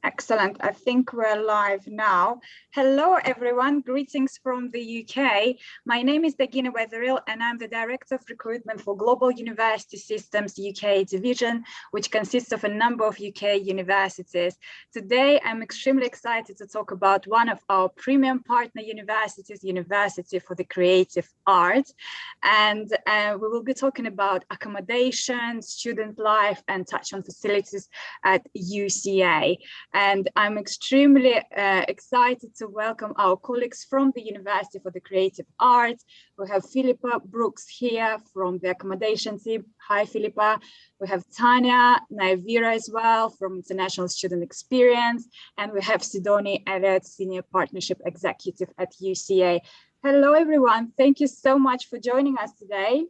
Excellent. I think we're live now. Hello, everyone. Greetings from the UK. My name is Dagina Weatherill, and I'm the Director of Recruitment for Global University Systems UK Division, which consists of a number of UK universities. Today, I'm extremely excited to talk about one of our premium partner universities, University for the Creative Arts. And we will be talking about accommodation, student life, and touch on facilities at UCA. And I'm extremely excited to welcome our colleagues from the University for the Creative Arts. We have Philippa Brooks here from the accommodation team. Hi, Philippa. We have Tanya Naivira as well from International Student Experience. And we have Sidoni Elliott, Senior Partnership Executive at UCA. Hello, everyone. Thank you so much for joining us today.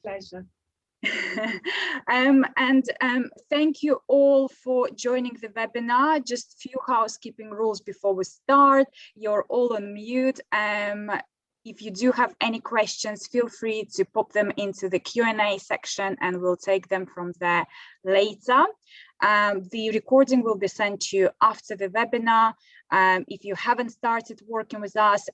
Pleasure. Thank you all for joining the webinar. Just a few housekeeping rules before we start. You're all on mute. If you do have any questions, feel free to pop them into the Q&A section and we'll take them from there later. The recording will be sent to you after the webinar. If you haven't started working with us,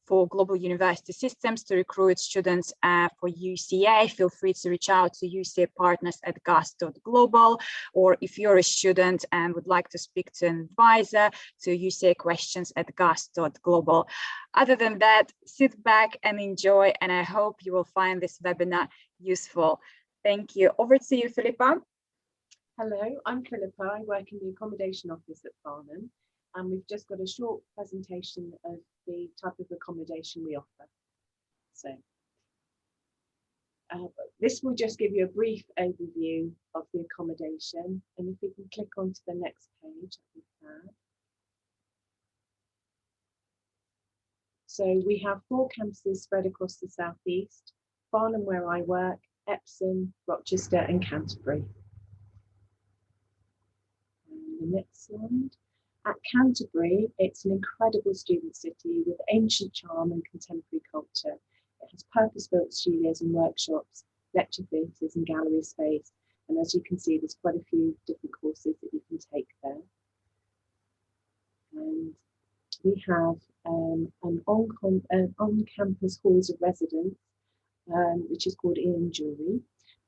for Global University Systems to recruit students for UCA, feel free to reach out to UCA partners at gus.global, or if you're a student and would like to speak to an advisor, to UCA questions at gus.global. Other than that, sit back and enjoy, and I hope you will find this webinar useful. Thank you. Over to you, Philippa. Hello, I'm Philippa. I work in the accommodation office at Farnham, and we've just got a short presentation of the type of accommodation we offer. So this will just give you a brief overview of the accommodation, and if we can click on to the next page, we can. So we have 4 campuses spread across the southeast: Farnham, where I work, Epsom, Rochester and Canterbury. And the next slide. At Canterbury, it's an incredible student city with ancient charm and contemporary culture. It has purpose-built studios and workshops, lecture theatres and gallery space. And as you can see, there's quite a few different courses that you can take there. And we have an on-campus halls of residence, which is called Ian Jury.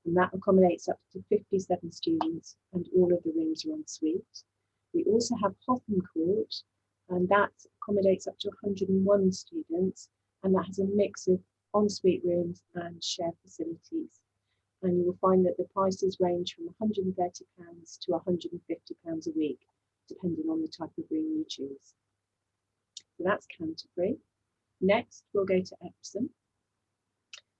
And that accommodates up to 57 students, and all of the rooms are en suite. We also have Hotham Court, and that accommodates up to 101 students, and that has a mix of ensuite rooms and shared facilities. And you will find that the prices range from £130 to £150 a week, depending on the type of room you choose. So that's Canterbury. Next, we'll go to Epsom,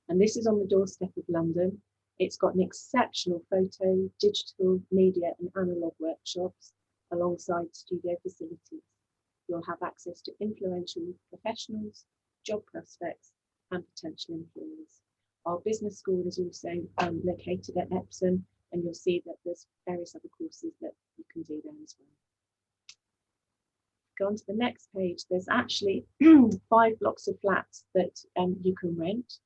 and this is on the doorstep of London. It's got an exceptional photo, digital, media and analogue workshops, alongside studio facilities. You'll have access to influential professionals, job prospects and potential employers. Our business school is also located at Epsom, and you'll see that there's various other courses that you can do there as well. Go on to the next page. There's actually 5 blocks of flats that you can rent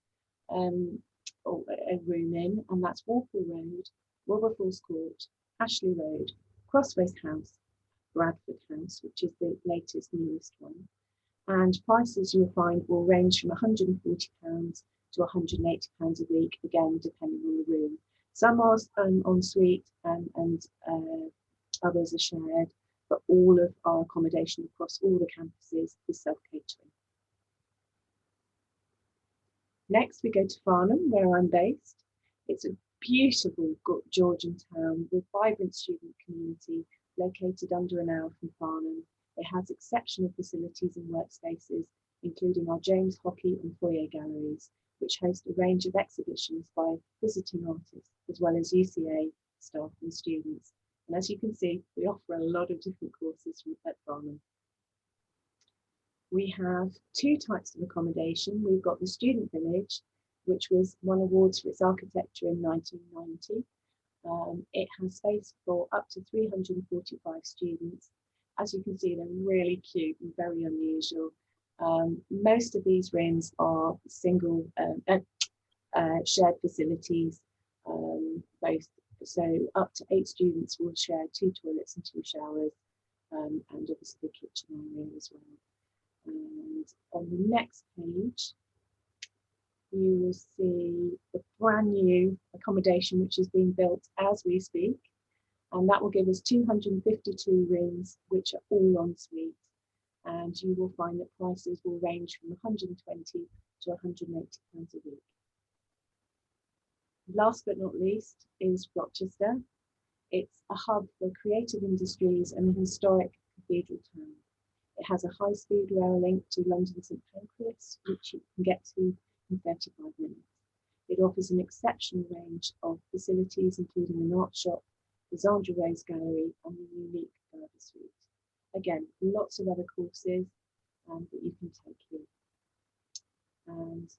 or a room in, and that's Walpole Road, Wilberforce Court, Ashley Road, Crossways House, Bradford House, which is the latest, newest one. And prices you'll find will range from £140 to £180 a week, again, depending on the room. Some are en suite and others are shared, but all of our accommodation across all the campuses is self-catering. Next, we go to Farnham, where I'm based. It's a beautiful Georgian town with vibrant student community located under an hour from Farnham. It has exceptional facilities and workspaces, including our James Hockey and foyer galleries, which host a range of exhibitions by visiting artists, as well as UCA staff and students. And as you can see, we offer a lot of different courses at Farnham. We have 2 types of accommodation. We've got the Student Village, which won awards for its architecture in 1990. It has space for up to 345 students. As you can see, they're really cute and very unusual. Most of these rooms are single shared facilities, both So up to 8 students will share 2 toilets and 2 showers, and obviously the kitchen area as well. And on the next page, you will see the brand new accommodation which is being built as we speak, and that will give us 252 rooms which are all en suite, and you will find that prices will range from 120 to 180 pounds a week. Last but not least is Rochester. It's a hub for creative industries and a historic cathedral town. It has a high-speed rail link to London St Pancras, which you can get to in 35 minutes. It offers an exceptional range of facilities, including an art shop, the Zandra Rose Gallery, and the unique Burger Suite. Again, lots of other courses that you can take here. And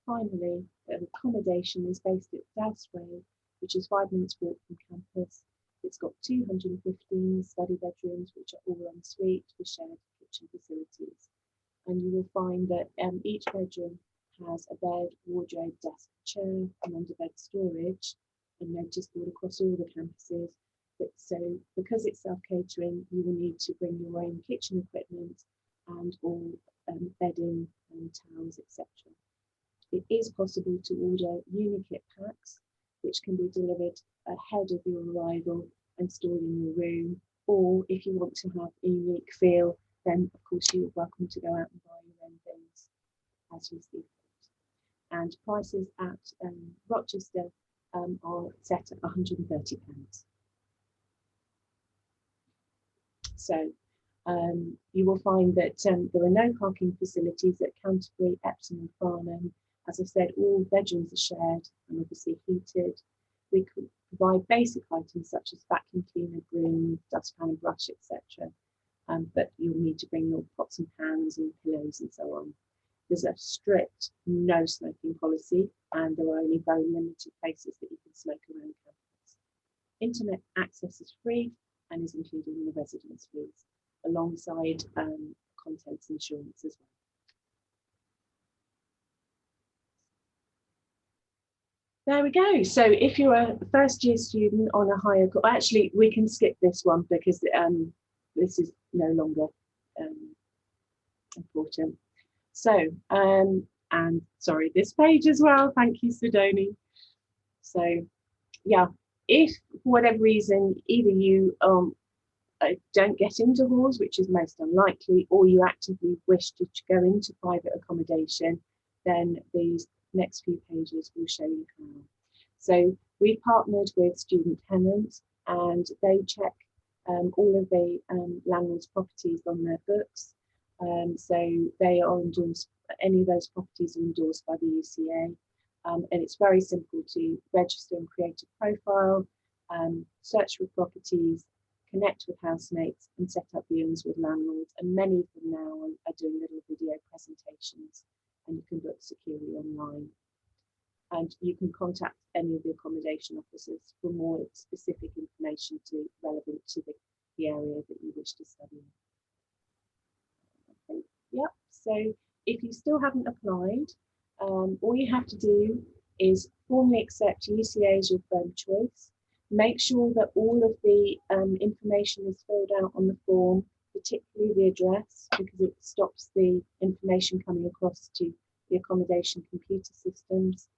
finally, the accommodation is based at Douse Way, which is 5 minutes walk from campus. It's got 215 study bedrooms, which are all en suite with shared kitchen facilities. And you will find that each bedroom has a bed, wardrobe, desk, chair, and underbed storage, and noticeboard across all the campuses. So because it's self-catering, you will need to bring your own kitchen equipment and all bedding and towels, etc. It is possible to order uni-kit packs, which can be delivered ahead of your arrival and stored in your room. Or if you want to have a unique feel, then of course you're welcome to go out and buy your own things as you see fit. And prices at Rochester are set at £130. So you will find that there are no parking facilities at Canterbury, Epsom and Farnham. As I said, all bedrooms are shared and obviously heated. We could provide basic items such as vacuum cleaner, broom, dustpan and brush, etc. But you'll need to bring your pots and pans and pillows and so on. There's a strict no smoking policy, and there are only very limited places that you can smoke around campus. Internet access is free and is included in the residence fees, alongside contents insurance as well. There we go. So if you're a first year student on a higher course, actually we can skip this one because this is no longer important. So, and sorry, this page as well. Thank you, Sidoni. So yeah, if for whatever reason, either you don't get into halls, which is most unlikely, or you actively wish to go into private accommodation, then these next few pages will show you how. So we partnered with Student Tenants, and they check all of the landlords' properties on their books. So they are endorsed, any of those properties are endorsed by the UCA. And it's very simple to register and create a profile, search for properties, connect with housemates and set up viewings with landlords. And many of them now are doing little video presentations, and you can book securely online. And you can contact any of the accommodation officers for more specific information relevant to the area that you wish to study in. Okay. Yep, so if you still haven't applied, all you have to do is formally accept UCA as your firm choice. Make sure that all of the information is filled out on the form, particularly the address, because it stops the information coming across to the accommodation computer systems.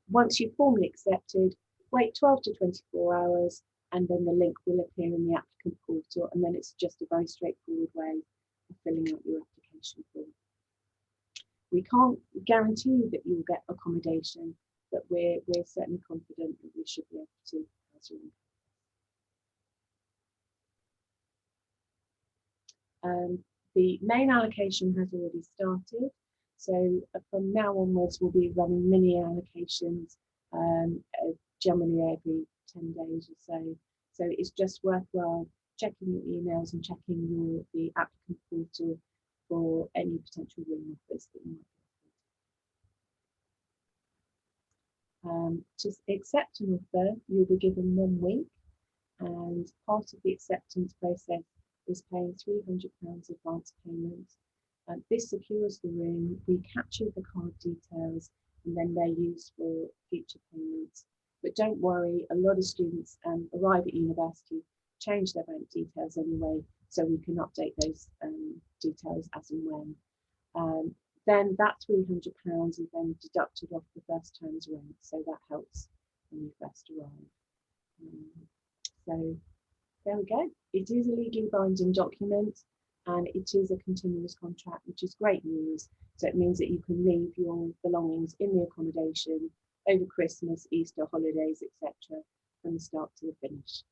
Once you've formally accepted, wait 12 to 24 hours, and then the link will appear in the applicant portal, and then it's just a very straightforward way of filling out your application form. We can't guarantee that you'll get accommodation, but we're certainly confident that we should be able to house you in. The main allocation has already started, so from now onwards we'll be running mini allocations generally every 10 days or so. So it's just worthwhile checking your emails and checking the applicant portal for any potential room offers that you might get. To accept an offer, you'll be given 1 week, and part of the acceptance process is paying £300 advance payment. This secures the room. We capture the card details, and then they're used for future payments. But don't worry, a lot of students arrive at university, change their bank details anyway, so we can update those details as and when. Then that £300 is then deducted off the first term's rent, so that helps when you first arrive. So there we go. It is a legally binding document, and it is a continuous contract, which is great news. So it means that you can leave your belongings in the accommodation over Christmas, Easter, holidays, etc., from the start to the finish.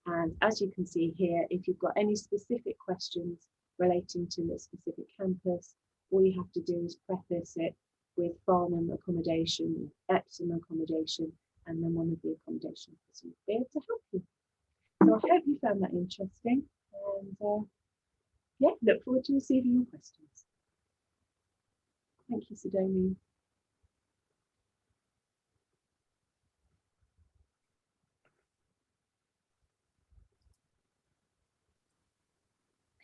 And as you can see here, if you've got any specific questions relating to a specific campus, all you have to do is preface it with Farnham accommodation, Epsom accommodation, and then one of the accommodation officers will be able to help you. So I hope you found that interesting, and yeah, look forward to receiving your questions. Thank you, Sidonie.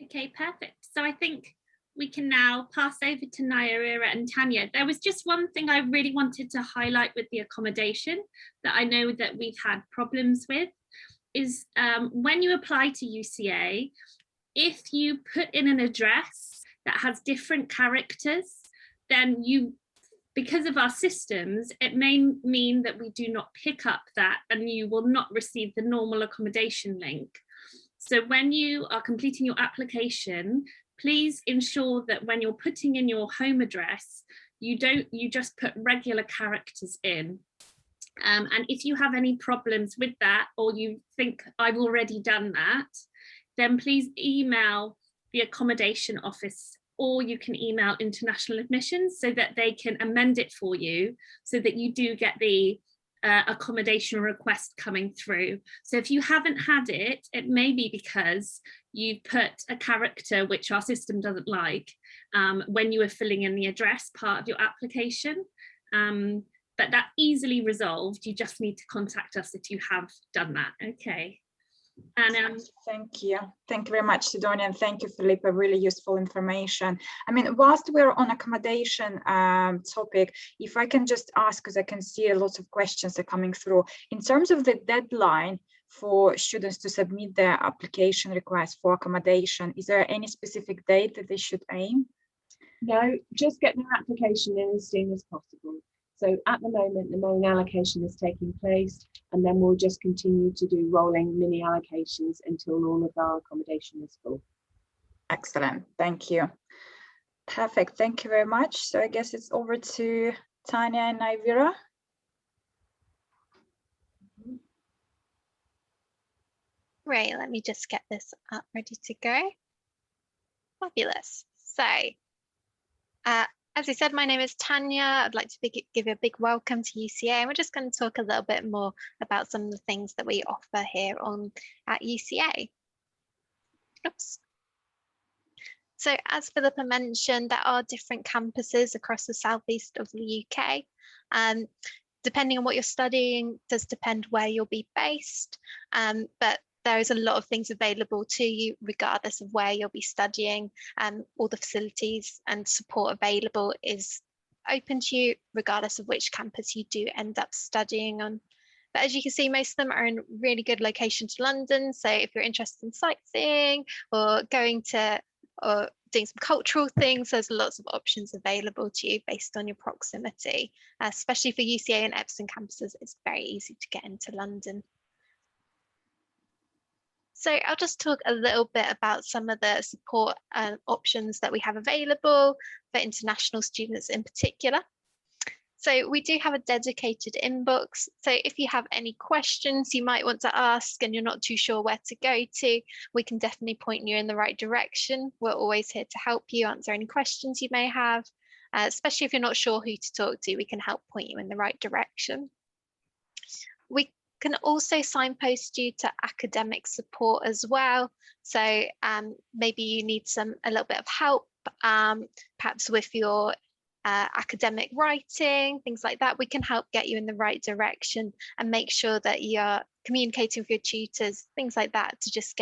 Okay, perfect. So I think we can now pass over to Naira and Tanya. There was just one thing I really wanted to highlight with the accommodation that I know that we've had problems with is when you apply to UCA, if you put in an address that has different characters, then because of our systems, it may mean that we do not pick up that and you will not receive the normal accommodation link. So when you are completing your application, please ensure that when you're putting in your home address, you just put regular characters in. And if you have any problems with that, or you think I've already done that, then please email the accommodation office, or you can email international admissions so that they can amend it for you so that you do get the accommodation request coming through. So if you haven't had it, it may be because you put a character which our system doesn't like when you were filling in the address part of your application. But that's easily resolved. You just need to contact us if you have done that. Okay. And thank you very much, Sidonie, and thank you, Philippa. Really useful information. I mean, whilst we're on accommodation topic, if I can just ask, because I can see a lot of questions are coming through, in terms of the deadline for students to submit their application request for accommodation, is there any specific date that they should aim? No, just get their application in as soon as possible. So at the moment, the main allocation is taking place, and then we'll just continue to do rolling mini allocations until all of our accommodation is full. Excellent, thank you. Perfect, thank you very much. So I guess it's over to Tanya and Naira. Great, let me just get this up ready to go. Fabulous. So, as I said, my name is Tanya. I'd like to give you a big welcome to UCA, and we're just going to talk a little bit more about some of the things that we offer here at UCA. Oops. So as Philippa mentioned, there are different campuses across the southeast of the UK. Depending on what you're studying does depend where you'll be based, but there is a lot of things available to you regardless of where you'll be studying. All the facilities and support available is open to you regardless of which campus you do end up studying on. But as you can see, most of them are in really good location to London. So if you're interested in sightseeing or going to or doing some cultural things, there's lots of options available to you based on your proximity. Especially for UCA and Epsom campuses, it's very easy to get into London. So I'll just talk a little bit about some of the support options that we have available for international students in particular. So we do have a dedicated inbox. So if you have any questions you might want to ask and you're not too sure where to go to, we can definitely point you in the right direction. We're always here to help you answer any questions you may have, especially if you're not sure who to talk to, we can help point you in the right direction. We can also signpost you to academic support as well. So maybe you need a little bit of help, perhaps with your academic writing, things like that. We can help get you in the right direction and make sure that you're communicating with your tutors, things like that, to just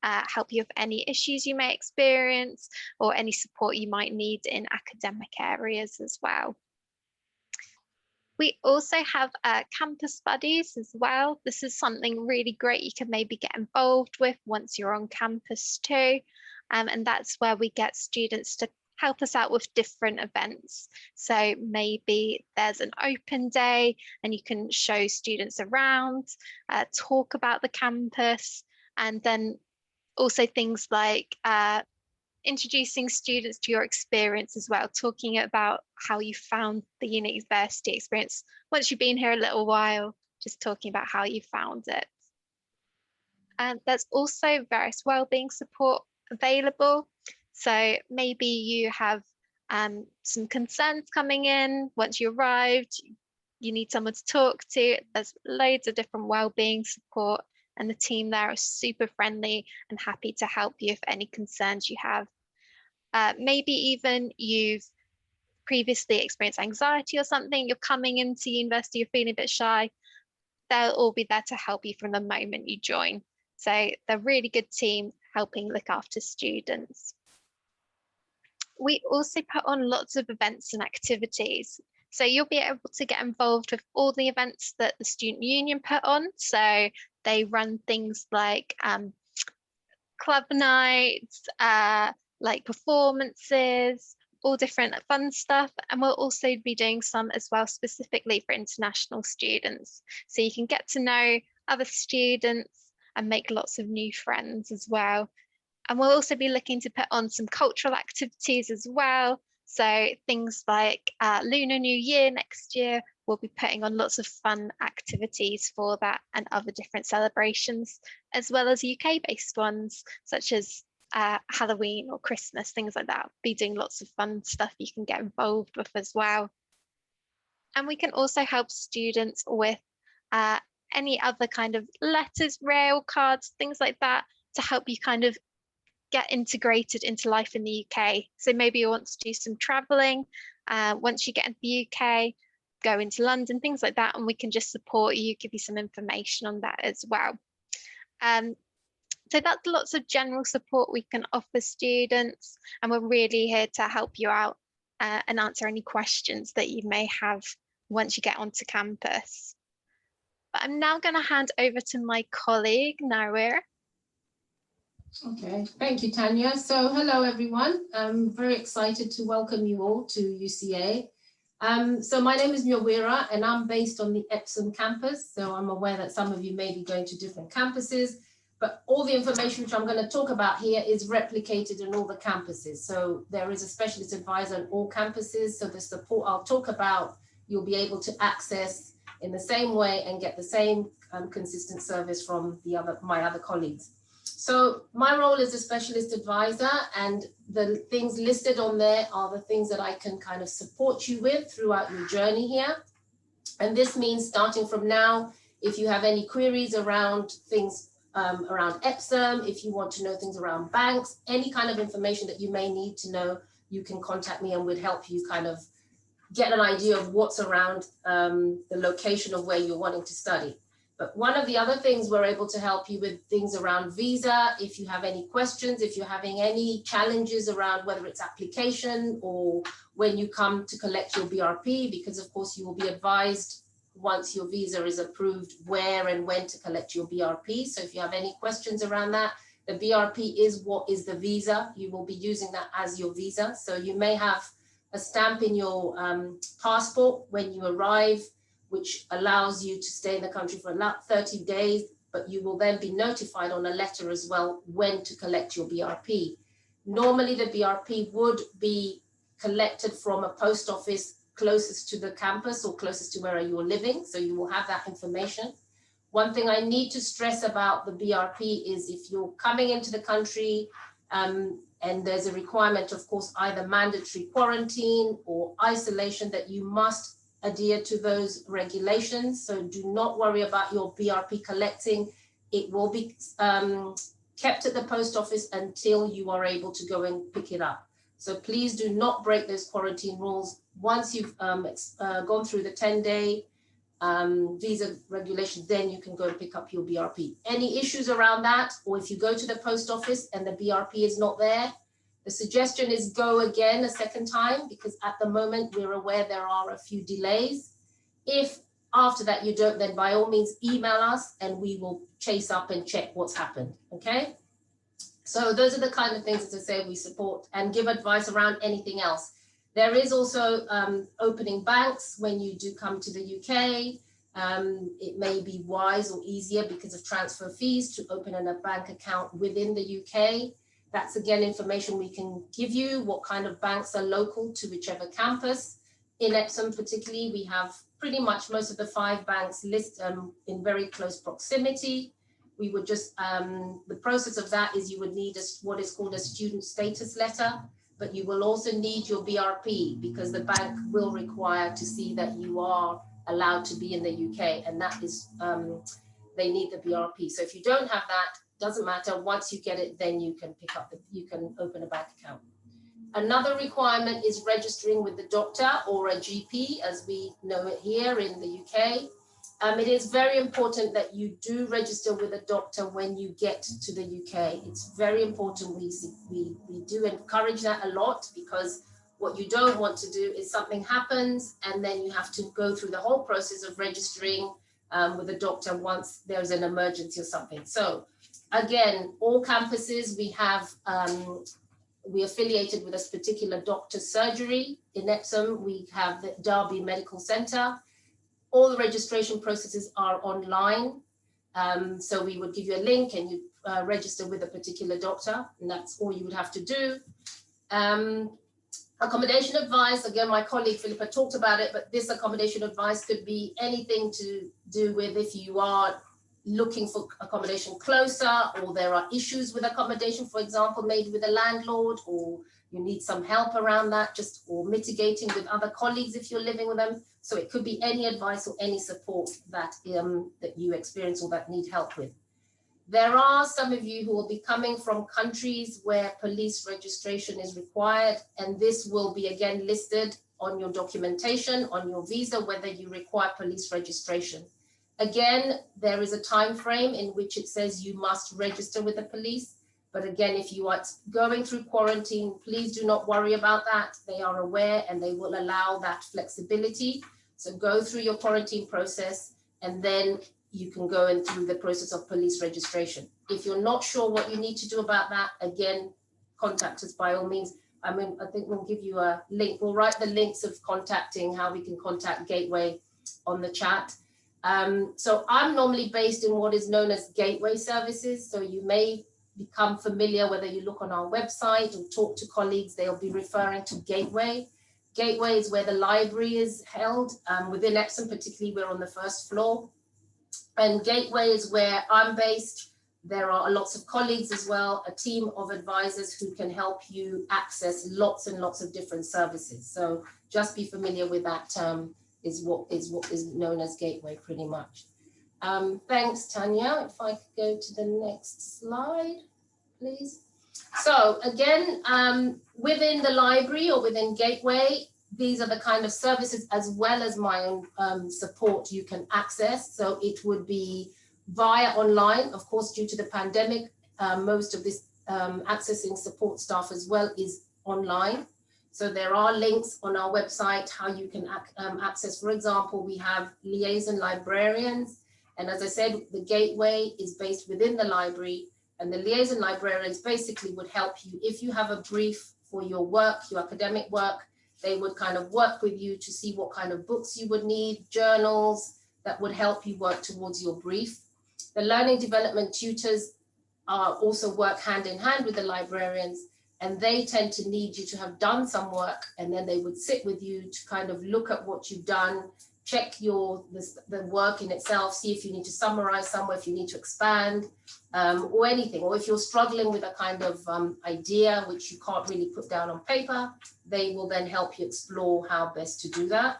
help you with any issues you may experience or any support you might need in academic areas as well. We also have campus buddies as well. This is something really great you can maybe get involved with once you're on campus too. And that's where we get students to help us out with different events. So maybe there's an open day and you can show students around, talk about the campus, and then also things like introducing students to your experience as well, talking about how you found the university experience once you've been here a little while, just talking about how you found it. And there's also various wellbeing support available. So maybe you have some concerns coming in once you arrived, you need someone to talk to. There's loads of different wellbeing support, and the team there are super friendly and happy to help you if any concerns you have. Maybe even you've previously experienced anxiety or something, you're coming into university, you're feeling a bit shy, they'll all be there to help you from the moment you join. So they're a really good team helping look after students. We also put on lots of events and activities. So you'll be able to get involved with all the events that the Student Union put on. So they run things like club nights, like performances, all different fun stuff. And we'll also be doing some as well specifically for international students. So you can get to know other students and make lots of new friends as well. And we'll also be looking to put on some cultural activities as well. So things like Lunar New Year next year, we'll be putting on lots of fun activities for that and other different celebrations, as well as UK-based ones, such as Halloween or Christmas, things like that. Be doing lots of fun stuff you can get involved with as well. And we can also help students with any other kind of letters, rail cards, things like that, to help you kind of get integrated into life in the UK. So maybe you want to do some traveling. Once you get into the UK, go into London, things like that, and we can just support you, give you some information on that as well. So that's lots of general support we can offer students, and we're really here to help you out and answer any questions that you may have once you get onto campus. But I'm now going to hand over to my colleague, Nair. Okay, thank you, Tanya. So hello, everyone. I'm very excited to welcome you all to UCA. So my name is Nyawira and I'm based on the Epsom campus. So I'm aware that some of you may be going to different campuses, but all the information which I'm going to talk about here is replicated in all the campuses. So there is a specialist advisor on all campuses. So the support I'll talk about, you'll be able to access in the same way and get the same consistent service from my other colleagues. So my role is a specialist advisor, and the things listed on there are the things that I can kind of support you with throughout your journey here. And this means starting from now, if you have any queries around things around Epsom, if you want to know things around banks, any kind of information that you may need to know, you can contact me and we'll help you kind of get an idea of what's around the location of where you're wanting to study. But one of the other things we're able to help you with things around visa, if you have any questions, if you're having any challenges around whether it's application or when you come to collect your BRP, because of course you will be advised once your visa is approved where and when to collect your BRP. So if you have any questions around that, the BRP is what is the visa. You will be using that as your visa. So you may have a stamp in your passport when you arrive, which allows you to stay in the country for about 30 days, but you will then be notified on a letter as well when to collect your BRP. Normally the BRP would be collected from a post office closest to the campus or closest to where you're living, so you will have that information. One thing I need to stress about the BRP is if you're coming into the country and there's a requirement, of course, either mandatory quarantine or isolation, that you must adhere to those regulations. So do not worry about your BRP collecting. It will be kept at the post office until you are able to go and pick it up. So please do not break those quarantine rules. Once you've gone through the 10-day visa regulations, then you can go and pick up your BRP. Any issues around that, or if you go to the post office and the BRP is not there, the suggestion is go again a second time, because at the moment we're aware there are a few delays. If after that you don't, then by all means email us and we will chase up and check what's happened, okay? So those are the kind of things, as I say, we support and give advice around anything else. There is also opening banks when you do come to the UK. It may be wise or easier because of transfer fees to open a bank account within the UK. That's again information we can give you, what kind of banks are local to whichever campus. In Epsom particularly, we have pretty much most of the 5 banks listed in very close proximity. We would just, the process of that is you would need what is called a student status letter, but you will also need your BRP because the bank will require to see that you are allowed to be in the UK, and that is, they need the BRP. So if you don't have that, doesn't matter, once you get it, then you can pick up, you can open a bank account. Another requirement is registering with the doctor or a GP, as we know it here in the UK. It is very important that you do register with a doctor when you get to the UK. It's very important. We do encourage that a lot, because what you don't want to do is something happens and then you have to go through the whole process of registering with a doctor once there's an emergency or something. So again, all campuses, we have, we're affiliated with a particular doctor's surgery. In Epsom, we have the Derby Medical Centre. All the registration processes are online. So we would give you a link and you register with a particular doctor, and that's all you would have to do. Accommodation advice, again, my colleague Philippa talked about it, but this accommodation advice could be anything to do with if you are looking for accommodation closer, or there are issues with accommodation, for example, maybe with a landlord, or you need some help around that, just or mitigating with other colleagues if you're living with them. So it could be any advice or any support that, that you experience or that need help with. There are some of you who will be coming from countries where police registration is required, and this will be again listed on your documentation, on your visa, whether you require police registration. Again, there is a time frame in which it says you must register with the police. But again, if you are going through quarantine, please do not worry about that. They are aware and they will allow that flexibility. So go through your quarantine process and then you can go in through the process of police registration. If you're not sure what you need to do about that, again, contact us by all means. I mean, I think we'll give you a link. We'll write the links of contacting, how we can contact Gateway on the chat. So I'm normally based in what is known as Gateway services. So you may become familiar, whether you look on our website or talk to colleagues, they'll be referring to Gateway. Gateway is where the library is held. Within Epsom particularly, we're on the first floor. And Gateway is where I'm based. There are lots of colleagues as well, a team of advisors who can help you access lots and lots of different services. So just be familiar with that term, is what is known as Gateway pretty much. Thanks, Tanya. If I could go to the next slide, please. So again, within the library or within Gateway, these are the kind of services as well as my own support you can access. So it would be via online, of course, due to the pandemic, most of this accessing support staff as well is online. So there are links on our website how you can access. For example, we have liaison librarians. And as I said, the Gateway is based within the library, and the liaison librarians basically would help you. If you have a brief for your work, your academic work, they would kind of work with you to see what kind of books you would need, journals that would help you work towards your brief. The learning development tutors also work hand in hand with the librarians, and they tend to need you to have done some work, and then they would sit with you to kind of look at what you've done, check the work in itself, see if you need to summarize somewhere, if you need to expand, or anything. Or if you're struggling with a kind of idea which you can't really put down on paper, they will then help you explore how best to do that.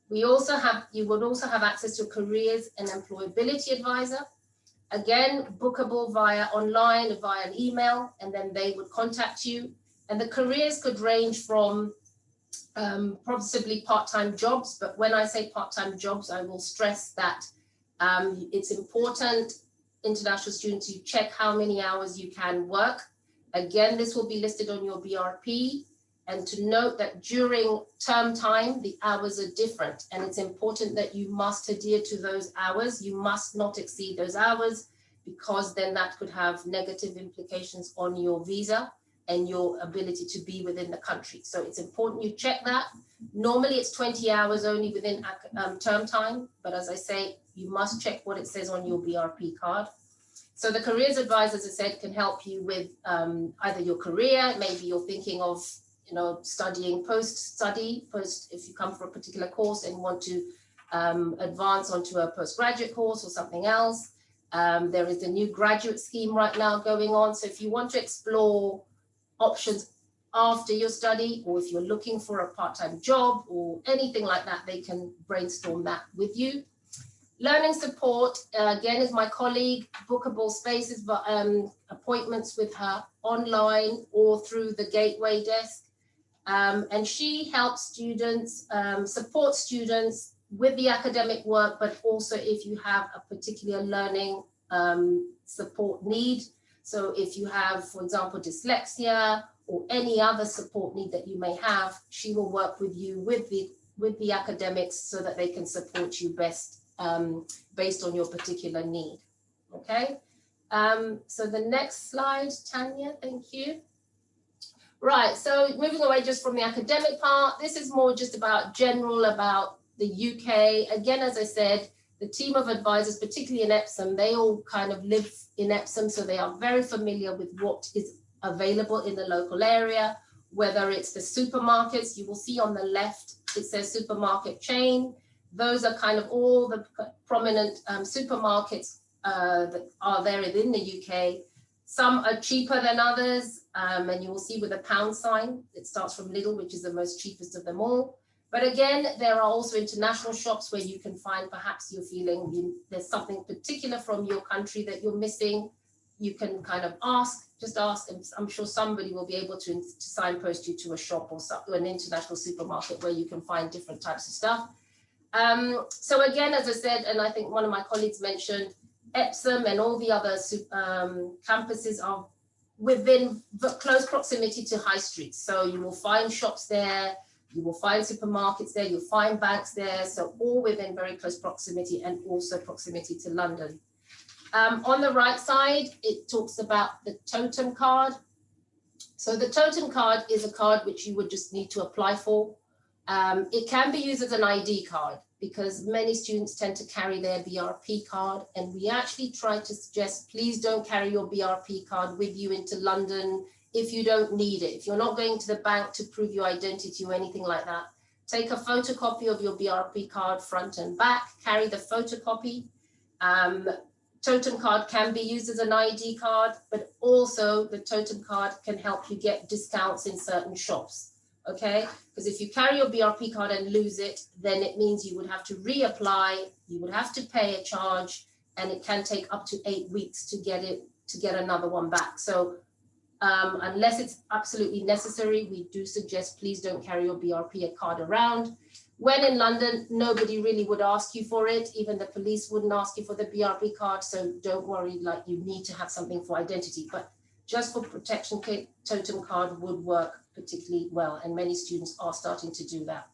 You would also have access to a careers and employability advisor. Again, bookable via online, via an email, and then they would contact you. And the careers could range from possibly part-time jobs, but when I say part-time jobs, I will stress that it's important, international students, you check how many hours you can work. Again, this will be listed on your BRP, And to note that during term time, the hours are different, and it's important that you must adhere to those hours. You must not exceed those hours, because then that could have negative implications on your visa and your ability to be within the country. So it's important you check that. Normally it's 20 hours only within term time, but as I say, you must check what it says on your BRP card. So the careers advisor, as I said, can help you with either your career, maybe you're thinking of studying post-study, if you come for a particular course and want to advance onto a postgraduate course or something else. There is a new graduate scheme right now going on. So if you want to explore options after your study, or if you're looking for a part-time job or anything like that, they can brainstorm that with you. Learning support, again, is my colleague, bookable spaces, but appointments with her online or through the Gateway desk. And she helps students, support students with the academic work, but also if you have a particular learning support need. So if you have, for example, dyslexia or any other support need that you may have, she will work with you with the academics so that they can support you best based on your particular need. Okay, so the next slide, Tanya, thank you. Right, so moving away just from the academic part, this is more just about general about the UK. Again, as I said, the team of advisors, particularly in Epsom, they all kind of live in Epsom, so they are very familiar with what is available in the local area, whether it's the supermarkets. You will see on the left, it says supermarket chain. Those are kind of all the prominent supermarkets that are there within the UK. Some are cheaper than others, and you will see with a pound sign, it starts from Lidl, which is the most cheapest of them all. But again, there are also international shops where you can find, perhaps you're feeling there's something particular from your country that you're missing. You can kind of just ask, and I'm sure somebody will be able to signpost you to a shop or an international supermarket where you can find different types of stuff. So again, as I said, and I think one of my colleagues mentioned, Epsom and all the other campuses are within close proximity to high streets. So you will find shops there, you will find supermarkets there, you'll find banks there. So all within very close proximity, and also proximity to London. On the right side, it talks about the totem card. So the totem card is a card which you would just need to apply for. It can be used as an ID card, because many students tend to carry their BRP card, and we actually try to suggest, please don't carry your BRP card with you into London if you don't need it. If you're not going to the bank to prove your identity or anything like that, take a photocopy of your BRP card front and back, carry the photocopy. Totem card can be used as an ID card, but also the totem card can help you get discounts in certain shops. Okay, because if you carry your BRP card and lose it, then it means you would have to reapply, you would have to pay a charge, and it can take up to 8 weeks to get another one back. So unless it's absolutely necessary, we do suggest please don't carry your BRP card around. When in London, nobody really would ask you for it. Even the police wouldn't ask you for the BRP card. So don't worry, like you need to have something for identity, but just for protection, totem card would work particularly well, and many students are starting to do that.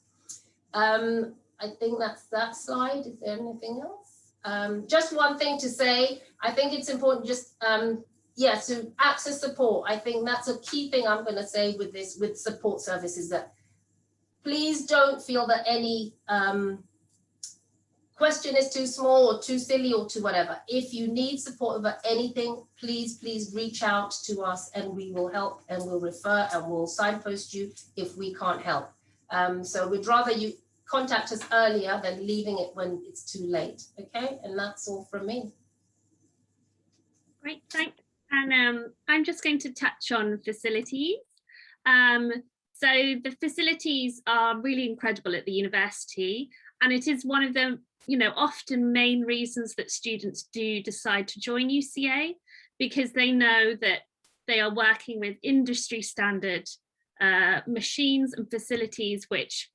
I think that's that slide. Is there anything else? Just one thing to say, I think it's important just, to access support. I think that's a key thing I'm going to say with this, with support services, that please don't feel that any question is too small or too silly or too whatever. If you need support over anything, please reach out to us, and we will help, and we'll refer, and we'll signpost you if we can't help. So we'd rather you contact us earlier than leaving it when it's too late. Okay, and that's all from me. Great, thanks. And I'm just going to touch on facilities. So the facilities are really incredible at the university, and it is one of the often main reasons that students do decide to join UCA, because they know that they are working with industry standard machines and facilities which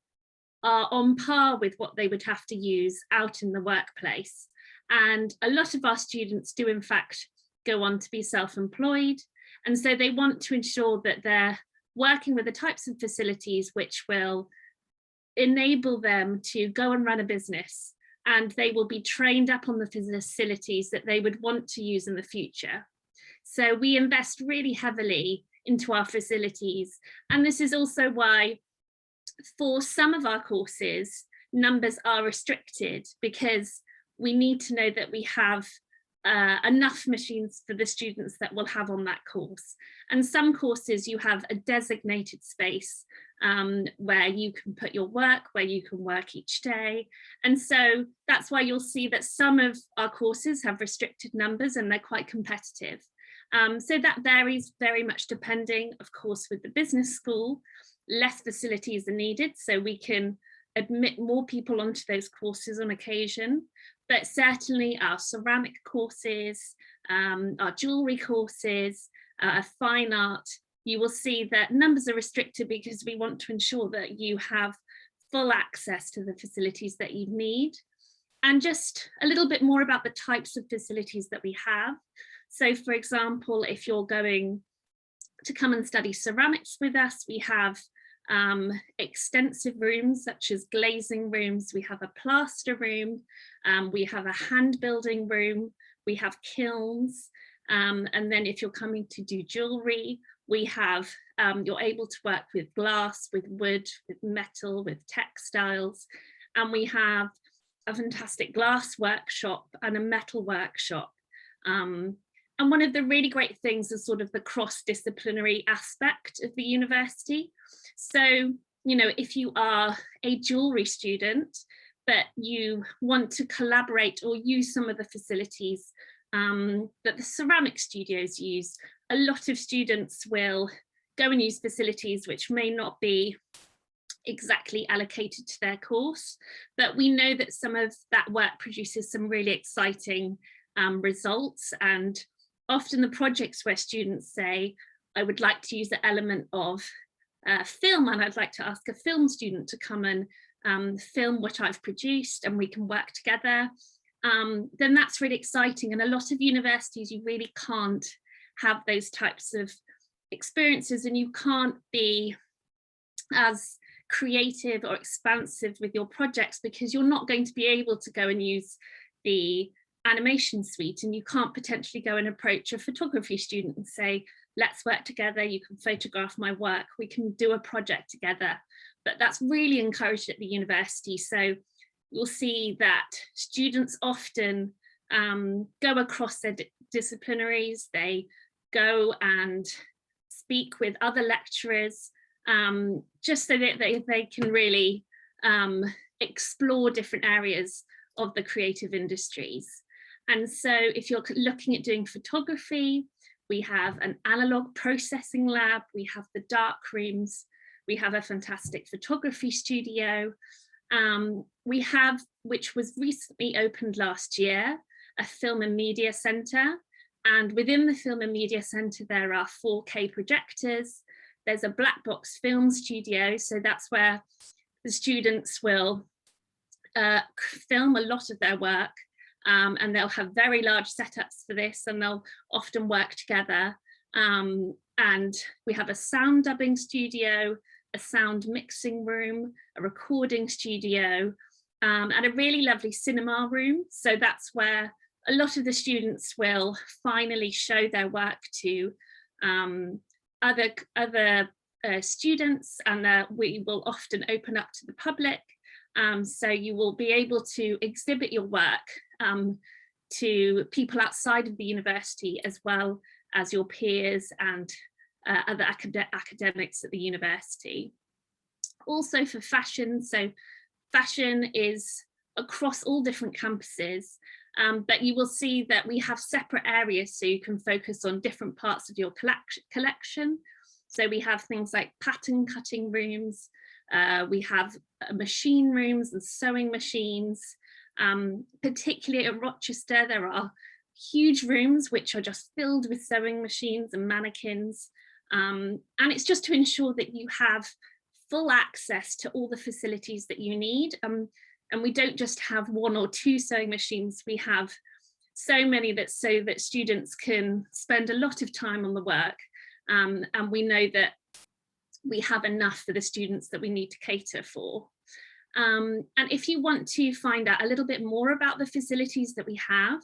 are on par with what they would have to use out in the workplace. And a lot of our students do in fact go on to be self-employed, and so they want to ensure that their working with the types of facilities which will enable them to go and run a business, and they will be trained up on the facilities that they would want to use in the future. So we invest really heavily into our facilities, and this is also why for some of our courses numbers are restricted, because we need to know that we have enough machines for the students that we'll have on that course. And some courses you have a designated space where you can put your work, where you can work each day. And so that's why you'll see that some of our courses have restricted numbers and they're quite competitive. So that varies very much depending, of course, with the business school. Less facilities are needed, so we can admit more people onto those courses on occasion. But certainly our ceramic courses, our jewellery courses, fine art, you will see that numbers are restricted because we want to ensure that you have full access to the facilities that you need. And just a little bit more about the types of facilities that we have. So for example, if you're going to come and study ceramics with us, we have extensive rooms such as glazing rooms, we have a plaster room, we have a hand building room, we have kilns, and then if you're coming to do jewellery, we have, you're able to work with glass, with wood, with metal, with textiles, and we have a fantastic glass workshop and a metal workshop. And one of the really great things is sort of the cross-disciplinary aspect of the university. So, you know, if you are a jewellery student, but you want to collaborate or use some of the facilities that the ceramic studios use, a lot of students will go and use facilities which may not be exactly allocated to their course, but we know that some of that work produces some really exciting results. And often the projects where students say, I would like to use the element of film, and I'd like to ask a film student to come and film what I've produced and we can work together, then that's really exciting. And a lot of universities, you really can't have those types of experiences, and you can't be as creative or expansive with your projects because you're not going to be able to go and use the animation suite, and you can't potentially go and approach a photography student and say, let's work together, you can photograph my work, we can do a project together. But that's really encouraged at the university. So you'll see that students often go across their disciplinaries, they go and speak with other lecturers, just so that they can really explore different areas of the creative industries. And so if you're looking at doing photography, we have an analog processing lab, we have the dark rooms, we have a fantastic photography studio. We have, which was recently opened last year, a film and media centre. And within the film and media centre, there are 4K projectors. There's a black box film studio. So that's where the students will film a lot of their work. And they'll have very large setups for this, and they'll often work together. And we have a sound dubbing studio, a sound mixing room, a recording studio, and a really lovely cinema room. So that's where a lot of the students will finally show their work to other students, and we will often open up to the public. So you will be able to exhibit your work to people outside of the university, as well as your peers and other academics at the university. Also for fashion, so fashion is across all different campuses, but you will see that we have separate areas so you can focus on different parts of your collection. So we have things like pattern cutting rooms, we have machine rooms and sewing machines. Particularly at Rochester, there are huge rooms which are just filled with sewing machines and mannequins. And it's just to ensure that you have full access to all the facilities that you need. And we don't just have 1 or 2 sewing machines, we have so many so that students can spend a lot of time on the work. And we know that we have enough for the students that we need to cater for. And if you want to find out a little bit more about the facilities that we have,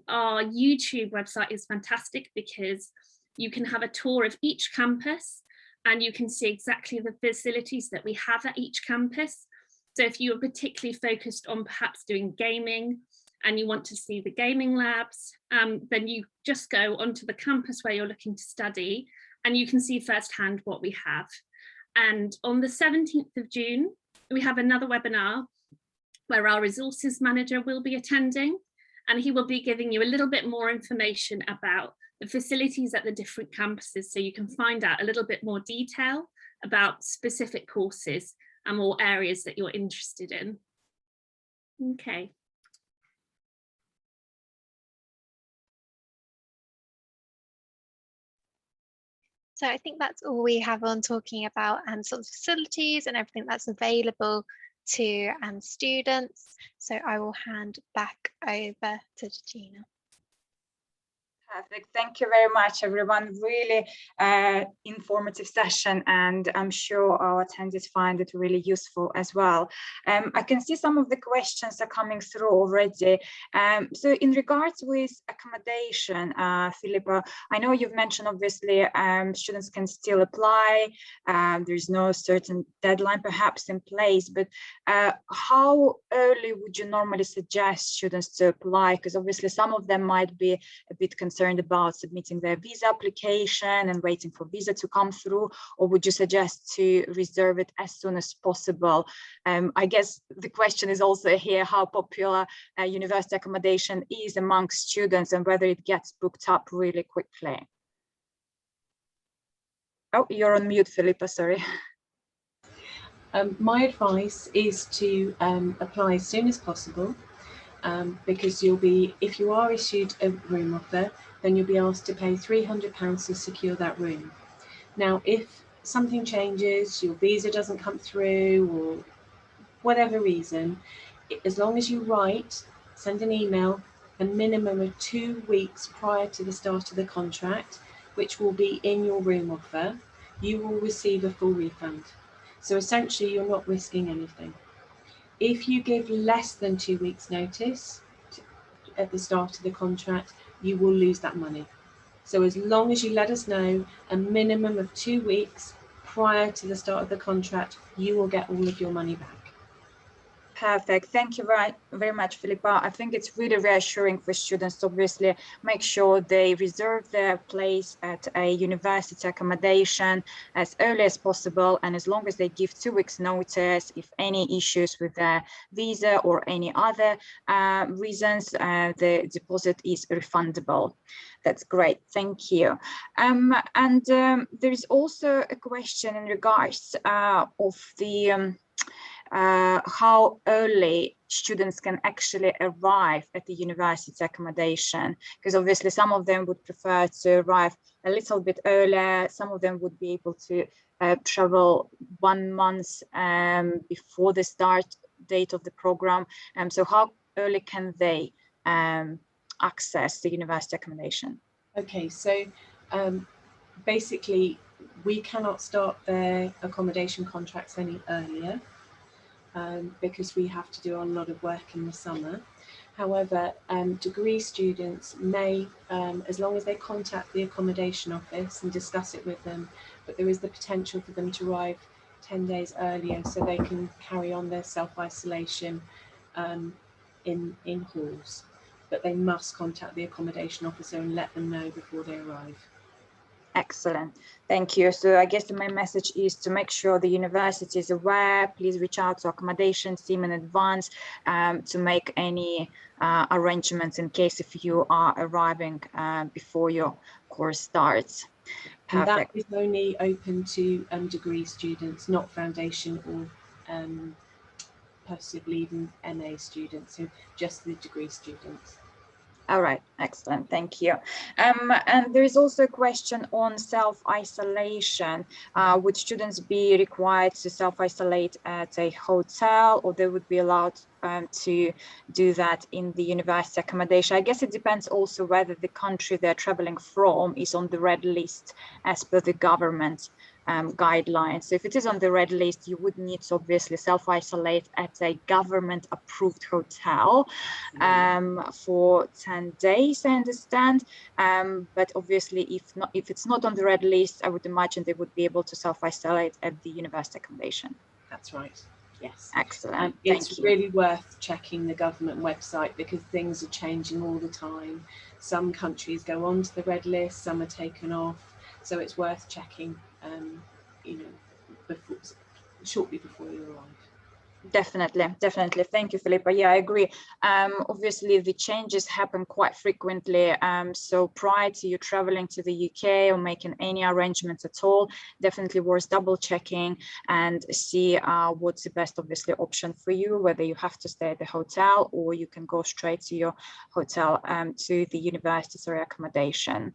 our YouTube website is fantastic because you can have a tour of each campus and you can see exactly the facilities that we have at each campus. So if you are particularly focused on perhaps doing gaming and you want to see the gaming labs, then you just go onto the campus where you're looking to study and you can see firsthand what we have. And on the 17th of June, we have another webinar where our resources manager will be attending, and he will be giving you a little bit more information about the facilities at the different campuses, so you can find out a little bit more detail about specific courses and more areas that you're interested in. Okay. So I think that's all we have on talking about sort of facilities and everything that's available to students. So I will hand back over to Gina. Perfect. Thank you very much, everyone. Really informative session, and I'm sure our attendees find it really useful as well. I can see some of the questions are coming through already. So in regards with accommodation, Philippa, I know you've mentioned obviously students can still apply. There's no certain deadline perhaps in place, but how early would you normally suggest students to apply? Because obviously some of them might be a bit concerned about submitting their visa application and waiting for visa to come through, or would you suggest to reserve it as soon as possible? I guess the question is also here how popular university accommodation is amongst students and whether it gets booked up really quickly. Oh, you're on mute, Philippa, sorry. My advice is to apply as soon as possible. Because you'll be, if you are issued a room offer, then you'll be asked to pay £300 to secure that room. Now, if something changes, your visa doesn't come through or whatever reason, as long as you send an email a minimum of 2 weeks prior to the start of the contract, which will be in your room offer, you will receive a full refund. So essentially, you're not risking anything. If you give less than 2 weeks notice at the start of the contract, you will lose that money. So as long as you let us know a minimum of 2 weeks prior to the start of the contract, you will get all of your money back. Perfect. Thank you very much, Philippa. I think it's really reassuring for students to obviously make sure they reserve their place at a university accommodation as early as possible. And as long as they give 2 weeks notice, if any issues with their visa or any other reasons, the deposit is refundable. That's great. Thank you. There is also a question in regards of the how early students can actually arrive at the university accommodation, because obviously some of them would prefer to arrive a little bit earlier. Some of them would be able to travel 1 month before the start date of the program. So how early can they access the university accommodation? Okay, so basically we cannot start their accommodation contracts any earlier. Because we have to do a lot of work in the summer. However, degree students may, as long as they contact the accommodation office and discuss it with them, but there is the potential for them to arrive 10 days earlier so they can carry on their self-isolation in halls. But they must contact the accommodation officer and let them know before they arrive. Excellent. Thank you. So I guess my message is to make sure the university is aware. Please reach out to accommodation team in advance to make any arrangements in case if you are arriving before your course starts. Perfect. And that is only open to degree students, not foundation or possibly even MA students, so just the degree students. All right, excellent, thank you. And there is also a question on self-isolation. Would students be required to self-isolate at a hotel, or they would be allowed to do that in the university accommodation? I guess it depends also whether the country they're traveling from is on the red list as per the government guidelines. So if it is on the red list, you would need to obviously self-isolate at a government-approved hotel for 10 days, I understand. But obviously, if it's not on the red list, I would imagine they would be able to self-isolate at the university accommodation. That's right. Yes. Excellent. It's really worth checking the government website because things are changing all the time. Some countries go onto the red list, some are taken off. So it's worth checking, shortly before you arrive. Definitely. Thank you, Philippa. Yeah, I agree. Obviously, the changes happen quite frequently. So prior to you traveling to the UK or making any arrangements at all, definitely worth double checking and see what's the best, obviously, option for you, whether you have to stay at the hotel or you can go straight to your hotel to the university's accommodation.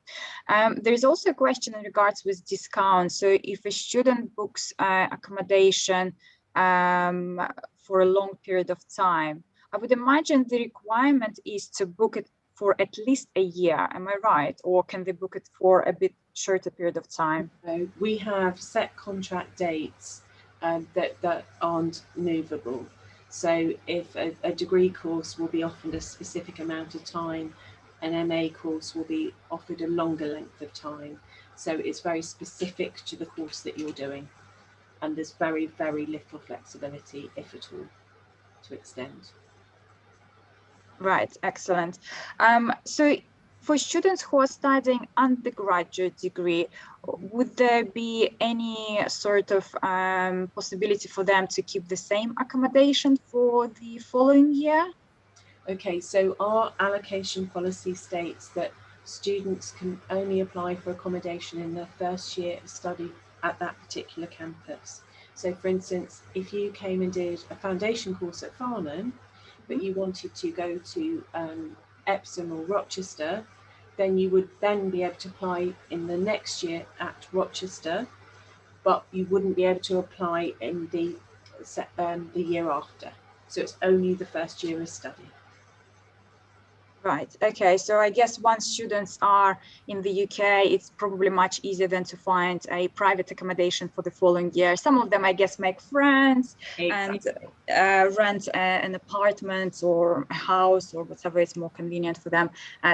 There's also a question in regards with discounts. So if a student books accommodation for a long period of time, I would imagine the requirement is to book it for at least a year. Am I right? Or can they book it for a bit shorter period of time? So we have set contract dates that aren't movable. So if a degree course will be offered a specific amount of time, an MA course will be offered a longer length of time. So it's very specific to the course that you're doing. And there's very, very little flexibility, if at all, to extend. Right, excellent. So for students who are studying undergraduate degree, would there be any sort of possibility for them to keep the same accommodation for the following year? Okay, so our allocation policy states that students can only apply for accommodation in their first year of study at that particular campus. So for instance, if you came and did a foundation course at Farnham, but you wanted to go to Epsom or Rochester, then you would then be able to apply in the next year at Rochester, but you wouldn't be able to apply in the year after. So it's only the first year of study. Right. Okay. So I guess once students are in the UK, it's probably much easier than to find a private accommodation for the following year. Some of them, I guess, make friends and rent an apartment or a house or whatever is more convenient for them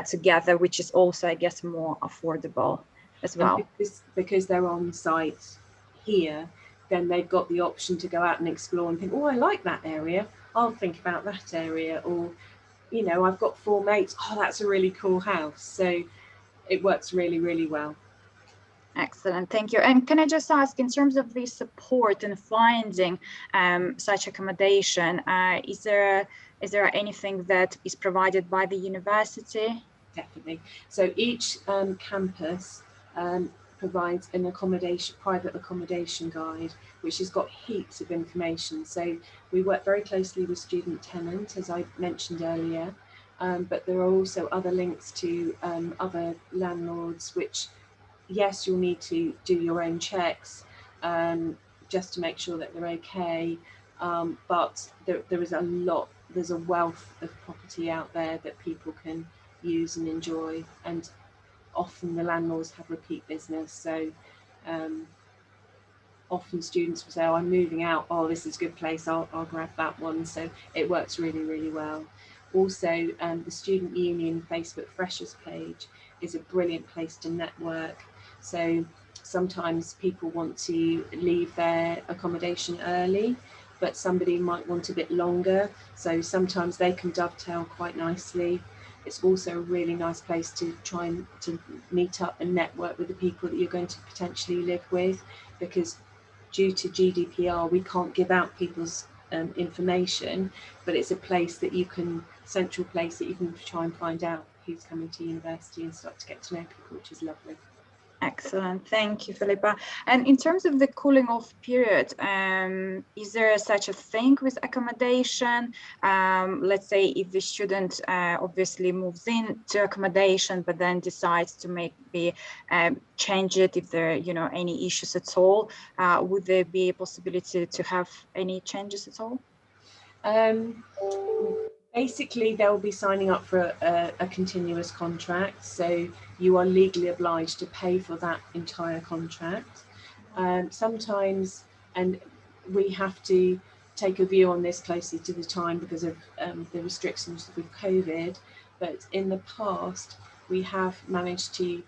together, which is also, I guess, more affordable as well. Because they're on site here, then they've got the option to go out and explore and think, oh, I like that area. I'll think about that area. Or you know, I've got 4 mates. Oh, that's a really cool house. So it works really, really well. Excellent, thank you. And can I just ask, in terms of the support in finding such accommodation, is there anything that is provided by the university? Definitely. So each campus provides an private accommodation guide, which has got heaps of information. So we work very closely with student tenant, as I mentioned earlier, but there are also other links to other landlords, which, yes, you'll need to do your own checks just to make sure that they're okay. But there's a wealth of property out there that people can use and enjoy, and often the landlords have repeat business. So often students will say, oh, I'm moving out, oh, this is a good place, I'll grab that one. So it works really, really well. Also, the Student Union Facebook Freshers page is a brilliant place to network. So sometimes people want to leave their accommodation early, but somebody might want a bit longer. So sometimes they can dovetail quite nicely. It's also a really nice place to try and to meet up and network with the people that you're going to potentially live with, because due to GDPR, we can't give out people's information, but it's a place that you can, central place that you can try and find out who's coming to university and start to get to know people, which is lovely. Excellent, thank you, Philippa. And in terms of the cooling off period, is there such a thing with accommodation? Let's say if the student obviously moves in to accommodation, but then decides to maybe change it if there are any issues at all, would there be a possibility to have any changes at all? Basically, they'll be signing up for a continuous contract, so you are legally obliged to pay for that entire contract. Sometimes, and we have to take a view on this closely to the time because of the restrictions with COVID, but in the past we have managed to,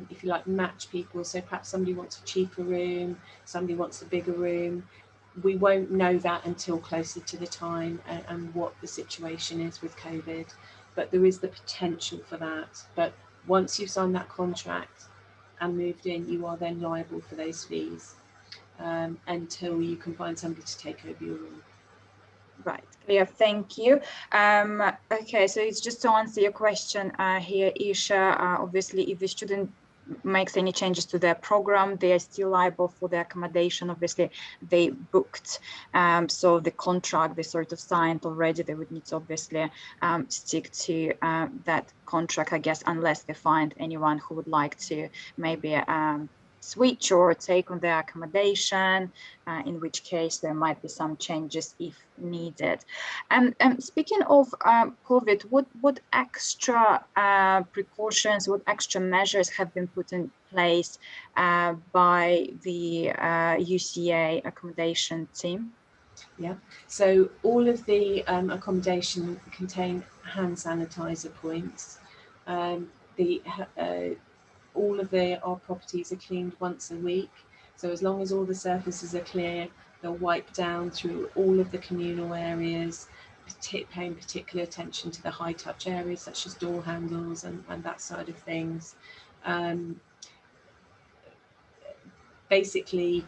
if you like, match people. So perhaps somebody wants a cheaper room, somebody wants a bigger room. We won't know that until closer to the time and what the situation is with COVID, but there is the potential for that. But once you've signed that contract and moved in, you are then liable for those fees until you can find somebody to take over your room. Right, clear, thank you. Okay, so it's just to answer your question here, Isha, obviously if the student makes any changes to their program, they are still liable for the accommodation. Obviously they booked, so the contract they sort of signed already, they would need to obviously stick to that contract, I guess, unless they find anyone who would like to maybe switch or take on their accommodation, in which case there might be some changes if needed. And speaking of COVID, what extra precautions, what extra measures have been put in place by the UCA accommodation team? Yeah, so all of the accommodation contain hand sanitizer points. All of our properties are cleaned once a week. So as long as all the surfaces are clear, they'll wipe down through all of the communal areas, paying particular attention to the high touch areas such as door handles and that side of things. Basically,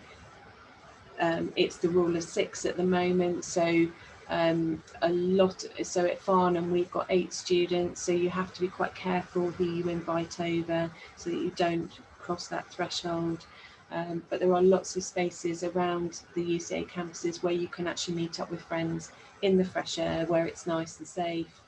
it's the rule of 6 at the moment. So so at Farnham we've got 8 students, so you have to be quite careful who you invite over so that you don't cross that threshold. But there are lots of spaces around the UCA campuses where you can actually meet up with friends in the fresh air, where it's nice and safe.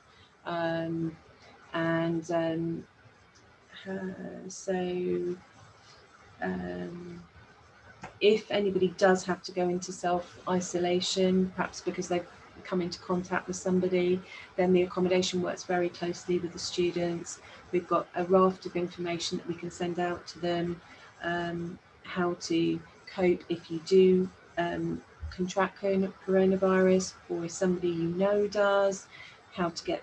If anybody does have to go into self-isolation, perhaps because they've come into contact with somebody, then the accommodation works very closely with the students. We've got a raft of information that we can send out to them, how to cope if you do contract coronavirus, or if somebody you know does, how to get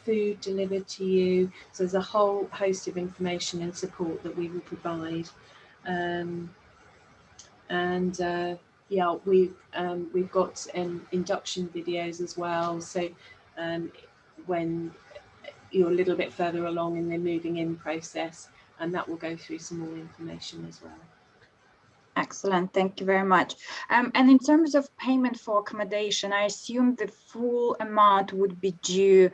food delivered to you. So there's a whole host of information and support that we will provide. Yeah, we've got induction videos as well. So when you're a little bit further along in the moving in process, and that will go through some more information as well. Excellent, thank you very much. And in terms of payment for accommodation, I assume the full amount would be due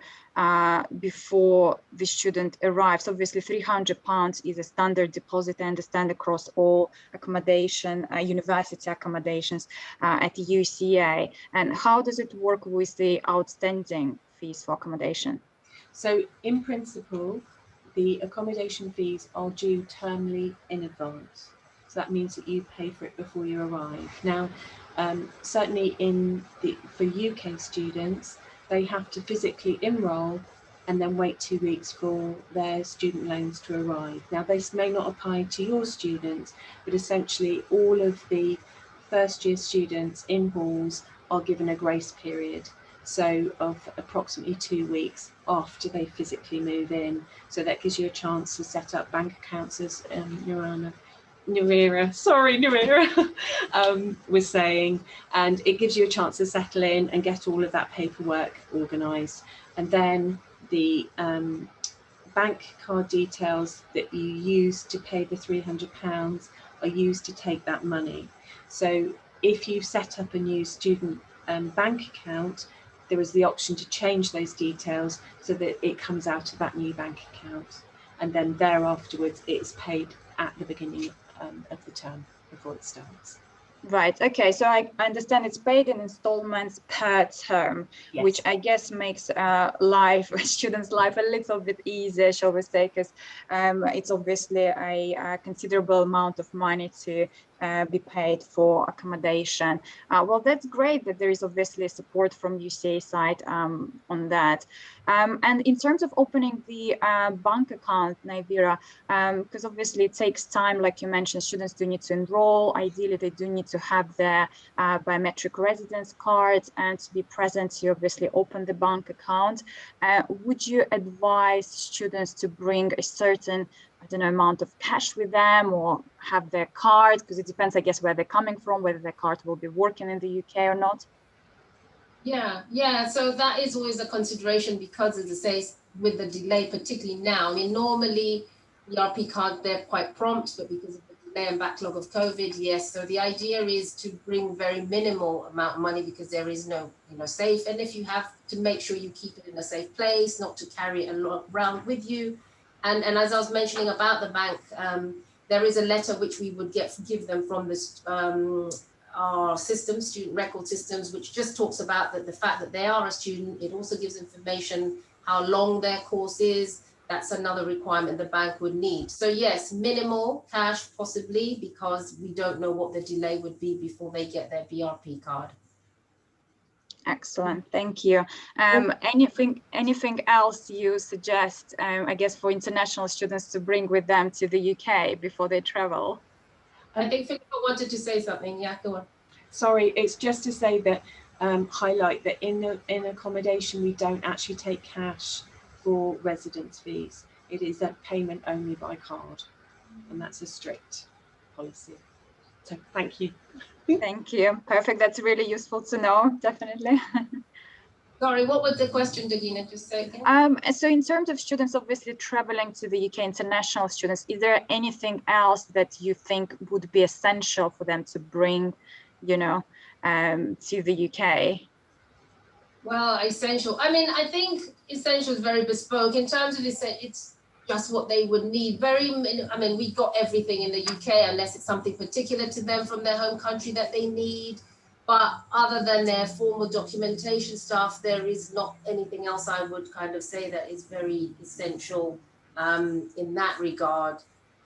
before the student arrives. Obviously, £300 is a standard deposit, I understand, across all accommodation, university accommodations at UCA. And how does it work with the outstanding fees for accommodation? So in principle, the accommodation fees are due termly in advance. So that means that you pay for it before you arrive. Now, certainly for UK students, they have to physically enrol and then wait 2 weeks for their student loans to arrive. Now, this may not apply to your students, but essentially all of the first year students in halls are given a grace period. So of approximately 2 weeks after they physically move in. So that gives you a chance to set up bank accounts, as Nuira was saying, and it gives you a chance to settle in and get all of that paperwork organised. And then the bank card details that you use to pay the £300 are used to take that money. So if you set up a new student bank account, there is the option to change those details so that it comes out of that new bank account. And then thereafterwards, it's paid at the beginning of the term before it starts. Right, okay, so I understand it's paid in installments per term, Yes. Which I guess makes students' life a little bit easier, shall we say, because it's obviously a considerable amount of money to be paid for accommodation. Well, that's great that there is obviously support from UCA side on that. And in terms of opening the bank account, Naivira, because obviously it takes time, like you mentioned, students do need to enroll. Ideally, they do need to have their biometric residence cards and to be present to obviously open the bank account. Would you advise students to bring a certain, I don't know, amount of cash with them or have their card? Because it depends, I guess, where they're coming from, whether their card will be working in the UK or not. Yeah. So that is always a consideration because, as I say, with the delay, particularly now, I mean, normally the ERP card, they're quite prompt, but because of the delay and backlog of COVID, yes. So the idea is to bring very minimal amount of money because there is no, safe. And if you have to make sure you keep it in a safe place, not to carry it around with you. And as I was mentioning about the bank, there is a letter which we would give them from this our systems, student record systems, which just talks about the fact that they are a student. It also gives information how long their course is. That's another requirement the bank would need. So yes, minimal cash possibly, because we don't know what the delay would be before they get their BRP card. Excellent, thank you. Anything else you suggest, I guess, for international students to bring with them to the UK before they travel? I think Philippa wanted to say something. Yeah, go on. Sorry, it's just to say that highlight that in accommodation we don't actually take cash for residence fees. It is a payment only by card, and that's a strict policy. So thank you. Thank you. Perfect. That's really useful to know. Definitely. Sorry, what was the question, Dagina? Just say again. So in terms of students obviously traveling to the UK, international students, is there anything else that you think would be essential for them to bring, to the UK? Well, essential. I mean, I think essential is very bespoke in terms of it's just what they would need. I mean, we got everything in the UK unless it's something particular to them from their home country that they need. But other than their formal documentation stuff, there is not anything else I would kind of say that is very essential in that regard.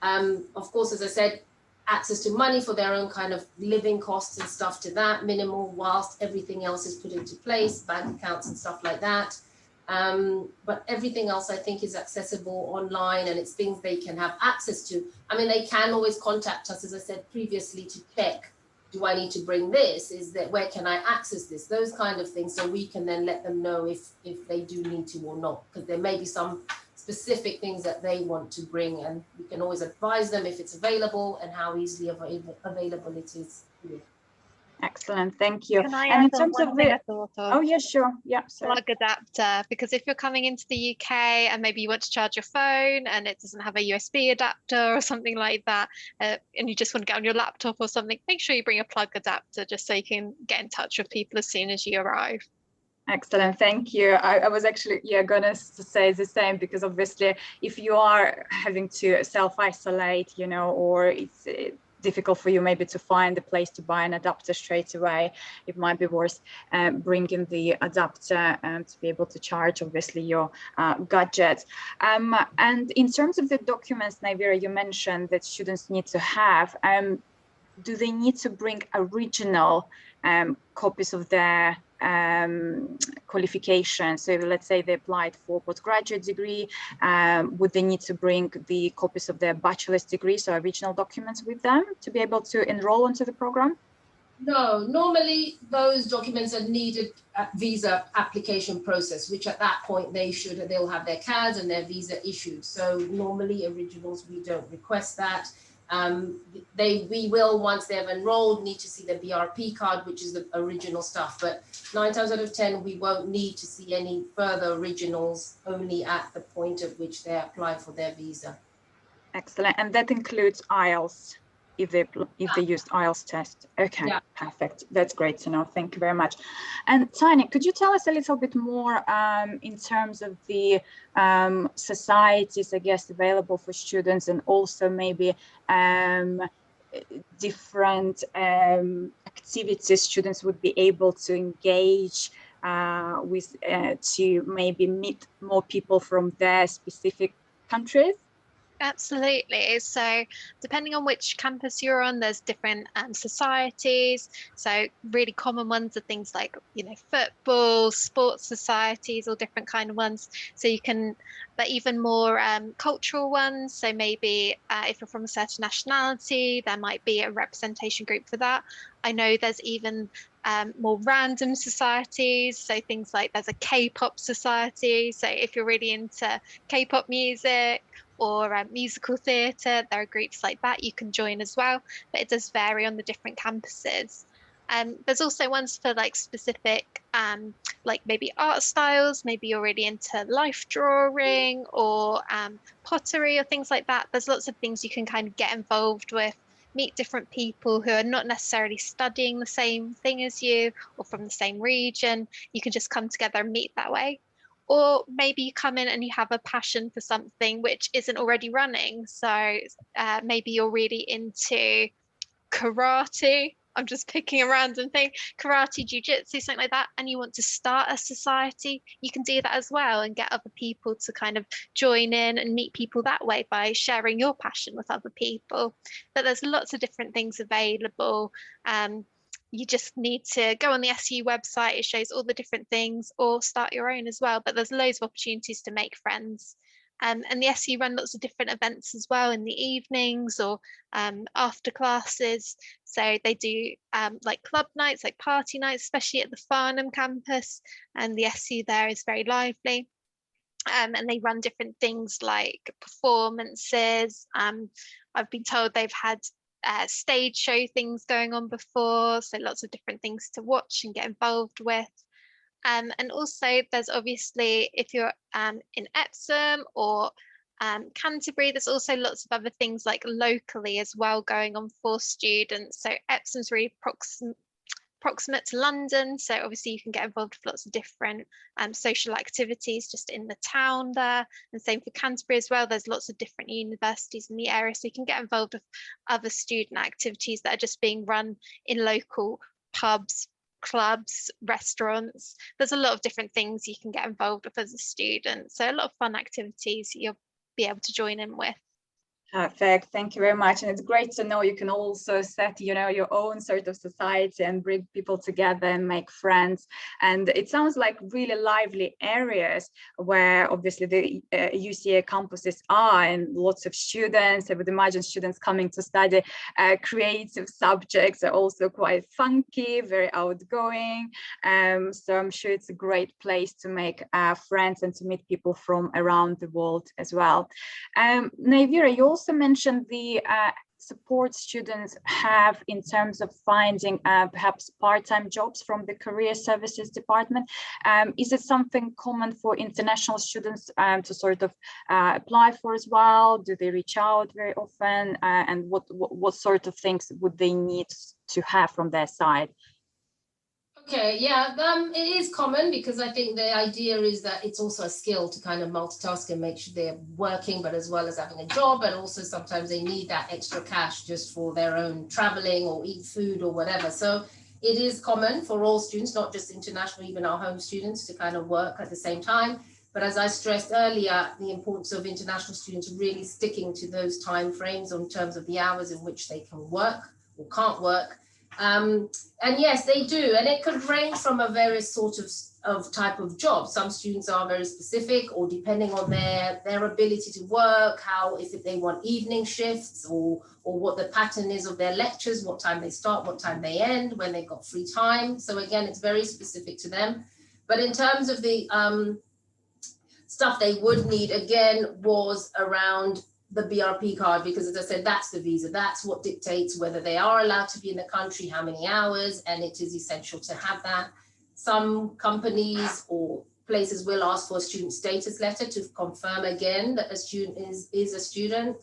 Of course, as I said, access to money for their own kind of living costs and stuff to that minimal, whilst everything else is put into place, bank accounts and stuff like that. But everything else I think is accessible online, and it's things they can have access to. I mean, they can always contact us, as I said previously, to check, do I need to bring this? Where can I access this? Those kind of things. So we can then let them know if they do need to or not, because there may be some specific things that they want to bring, and we can always advise them if it's available and how easily available it is. Excellent, thank you. Can I and in add terms one of thing I thought of? Oh yeah, sure. Yeah, sorry. Plug adapter, because if you're coming into the UK and maybe you want to charge your phone and it doesn't have a USB adapter or something like that, and you just want to get on your laptop or something, make sure you bring a plug adapter just so you can get in touch with people as soon as you arrive. Excellent, thank you. I was actually gonna say the same, because obviously if you are having to self-isolate, or it's difficult for you maybe to find a place to buy an adapter straight away, it might be worth bringing the adapter to be able to charge obviously your gadget. And in terms of the documents, Naivira, you mentioned that students need to have, do they need to bring original copies of their qualification? So let's say they applied for postgraduate degree, would they need to bring the copies of their bachelor's degree, so original documents with them to be able to enroll into the program? No, normally those documents are needed at visa application process, which at that point they'll have their cards and their visa issued. So normally originals, we don't request that. We will, once they've enrolled, need to see the BRP card, which is the original stuff. But 9 times out of 10, we won't need to see any further originals, only at the point at which they apply for their visa. Excellent, and that includes IELTS, if they used IELTS test. Okay, yeah. Perfect. That's great to know. Thank you very much. And Tanya, could you tell us a little bit more in terms of the societies, I guess, available for students, and also maybe different activities students would be able to engage with to maybe meet more people from their specific countries? Absolutely. So depending on which campus you're on, there's different societies. So really common ones are things like, football, sports societies, all different kind of ones. So you can, but even more cultural ones. So maybe if you're from a certain nationality, there might be a representation group for that. I know there's even more random societies. So things like there's a K-pop society. So if you're really into K-pop music, or musical theatre, there are groups like that you can join as well, but it does vary on the different campuses. There's also ones for like specific, like maybe art styles, maybe you're really into life drawing or pottery or things like that. There's lots of things you can kind of get involved with, meet different people who are not necessarily studying the same thing as you or from the same region. You can just come together and meet that way. Or maybe you come in and you have a passion for something which isn't already running. So maybe you're really into karate. I'm just picking a random thing, karate, jiu-jitsu, something like that, and you want to start a society, you can do that as well and get other people to kind of join in and meet people that way by sharing your passion with other people. But there's lots of different things available. You just need to go on the SU website, it shows all the different things, or start your own as well. But there's loads of opportunities to make friends. And the SU run lots of different events as well in the evenings or after classes. So they do like club nights, like party nights, especially at the Farnham campus. And the SU there is very lively. And they run different things like performances. I've been told they've had stage show things going on before, so lots of different things to watch and get involved with. And also there's obviously, if you're in Epsom or Canterbury, there's also lots of other things like locally as well going on for students. So Epsom's really proximate to London, so obviously you can get involved with lots of different social activities just in the town there, and same for Canterbury as well. There's lots of different universities in the area, so you can get involved with other student activities that are just being run in local pubs, clubs, restaurants. There's a lot of different things you can get involved with as a student, so a lot of fun activities you'll be able to join in with. Perfect. Thank you very much. And it's great to know you can also set, your own sort of society and bring people together and make friends. And it sounds like really lively areas where obviously the UCA campuses are, and lots of students. I would imagine students coming to study creative subjects are also quite funky, very outgoing. So I'm sure it's a great place to make friends and to meet people from around the world as well. Naivira, you also mentioned the support students have in terms of finding perhaps part-time jobs from the Career Services Department. Is it something common for international students to sort of apply for as well? Do they reach out very often? And what sort of things would they need to have from their side? Okay, yeah, it is common because I think the idea is that it's also a skill to kind of multitask and make sure they're working, but as well as having a job, but also sometimes they need that extra cash just for their own traveling or eat food or whatever. So it is common for all students, not just international, even our home students, to kind of work at the same time. But as I stressed earlier, the importance of international students really sticking to those time frames in terms of the hours in which they can work or can't work. And yes, they do, and it could range from a various sort of type of job. Some students are very specific, or depending on their ability to work, how, if they want evening shifts, or what the pattern is of their lectures, what time they start, what time they end, when they've got free time. So again, it's very specific to them. But in terms of the stuff they would need, again, was around the BRP card, because as I said, that's the visa. That's what dictates whether they are allowed to be in the country, how many hours, and it is essential to have that. Some companies or places will ask for a student status letter to confirm again that a student is a student.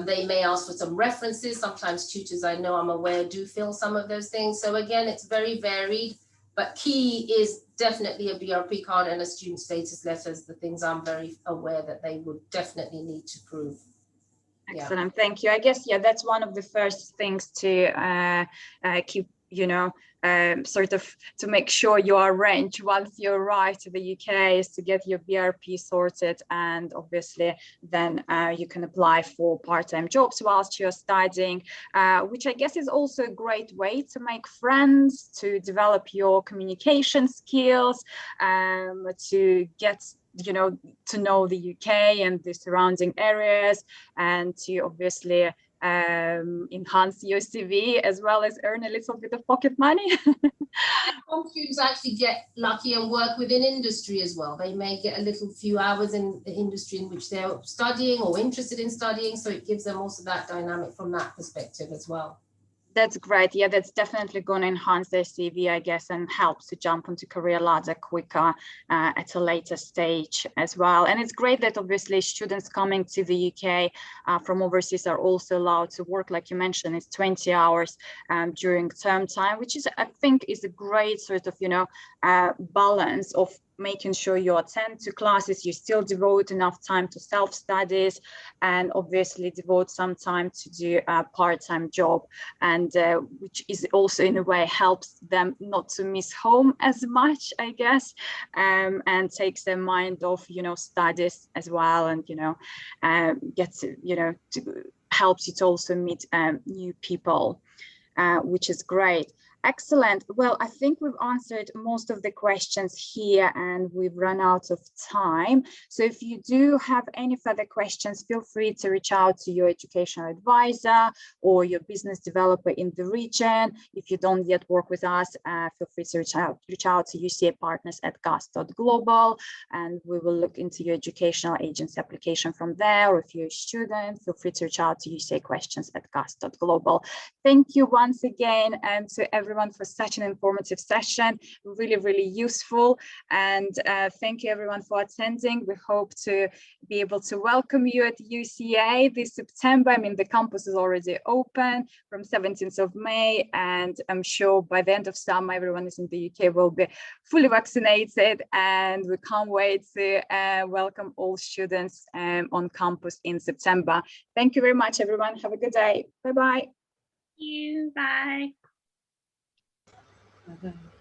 They may ask for some references. Sometimes tutors, I know, I'm aware, do fill some of those things. So again, it's very varied, but key is definitely a BRP card and a student status letter is the things I'm very aware that they would definitely need to prove. Excellent, thank you. I guess, yeah, that's one of the first things to keep, sort of to make sure you are arranged once you arrive to the UK is to get your BRP sorted, and obviously then you can apply for part-time jobs whilst you're studying, which I guess is also a great way to make friends, to develop your communication skills, to get to know the UK and the surrounding areas, and to obviously enhance your CV as well as earn a little bit of pocket money. Some students actually get lucky and work within industry as well. They may get a little few hours in the industry in which they're studying or interested in studying, so it gives them also that dynamic from that perspective as well. That's great. Yeah, that's definitely going to enhance their CV, I guess, and helps to jump onto career ladder quicker at a later stage as well. And it's great that obviously students coming to the UK from overseas are also allowed to work, like you mentioned, it's 20 hours during term time, which is, I think, is a great sort of, balance of making sure you attend to classes, you still devote enough time to self-studies, and obviously devote some time to do a part-time job, and which is also in a way helps them not to miss home as much, I guess, and takes their mind off, studies as well, and gets to helps you to also meet new people, which is great. Excellent. Well, I think we've answered most of the questions here and we've run out of time. So if you do have any further questions, feel free to reach out to your educational advisor or your business developer in the region. If you don't yet work with us, feel free to reach out to UCA partners at GUS.global, and we will look into your educational agency application from there. Or if you're a student, feel free to reach out to UCA questions at GUS.global. Thank you once again, and to everyone for such an informative session, really, really useful. And thank you everyone for attending. We hope to be able to welcome you at UCA this September. I mean, the campus is already open from 17th of May, and I'm sure by the end of summer, everyone is in the UK will be fully vaccinated, and we can't wait to welcome all students on campus in September. Thank you very much, everyone. Have a good day. Bye-bye. Thank you. Bye. Bye-bye.